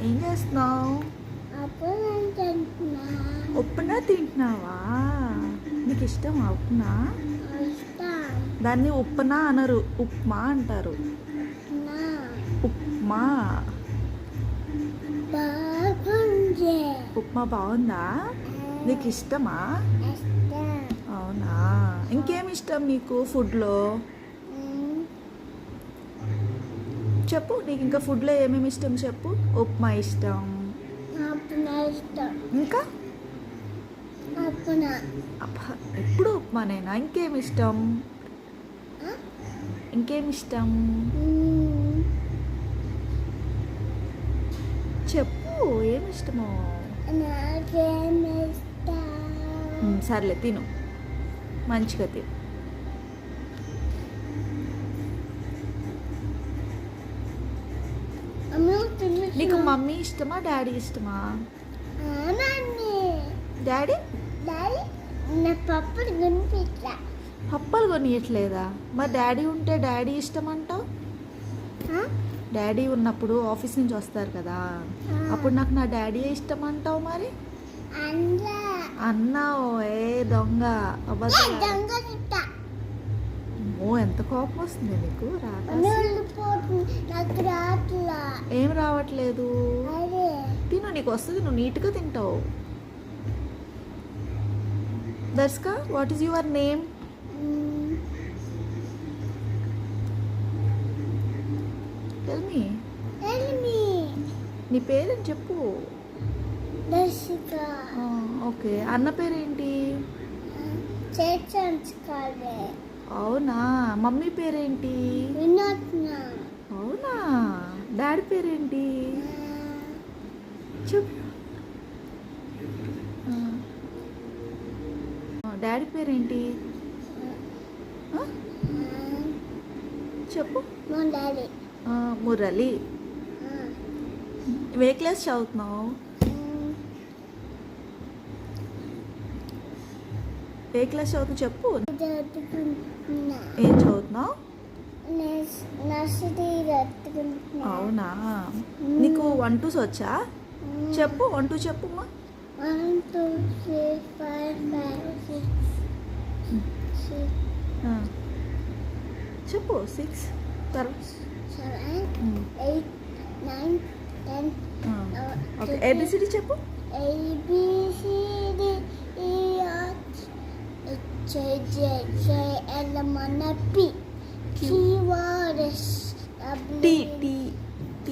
ఏం చేస్తున్నావు? ఉప్మా తింటున్నావా? నీకు ఇష్టమా ఉప్మా? దాన్ని ఉప్మా అనరు, ఉప్మా అంటారు. ఉప్మా. ఉప్మా బాగుందా? నీకు ఇష్టమా? అవునా. ఇంకేమి ఇష్టం నీకు ఫుడ్లో? చెప్పు, నీకు ఇంకా ఫుడ్లో ఏమేమి ఇష్టం చెప్పు. ఉప్మా ఇష్టం, ఇంకా ఎప్పుడు ఉప్మానేనా? ఇంకేమి ఇష్టం? ఇంకేమి ఇష్టం చెప్పు, ఏమి ఇష్టమో. సర్లే తిను, మంచిగా తిను. నీకు మమ్మీ ఇష్టమా డాడీ ఇష్టమా? డాడీ పప్పలు కొనియట్లేదా? మరి డాడీ ఉంటే డాడీ ఇష్టం అంటావు. డాడీ ఉన్నప్పుడు ఆఫీస్ నుంచి వస్తారు కదా, అప్పుడు నాకు నా డాడీ ఇష్టం అంటావు. మరి అన్నావు. ఏ దొంగ, ఓ ఎంత కోపం వస్తుంది నీకు. ఏం రావట్లేదు. తిను, నీకు వస్తుంది, నువ్వు నీట్గా తింటావు. దర్శక, what is your name? Tell me. నీ పేరేంటి చెప్పు. ఓకే. అన్న పేరేంటి? అవునా. మమ్మీ పేరేంటి? అవునా. డాడీ పేరేంటి చెప్పు. డాడీ పేరేంటి చెప్పు. మురళి. ఏ క్లాస్ చదువుతున్నావు? ఏ క్లాస్ చదువుతున్నావు చెప్పు. ఏం చదువుతున్నావు? అవునా. నీకు 1 2 వచ్చా? చెప్పు, 1 2 చెప్పు. 1 2 3 4 5 6 చెప్పు. 6 తర్వాత 7 8 9 10. ఓకే. ఏబిసిడి చెప్పు. ABCD P Q R S T T T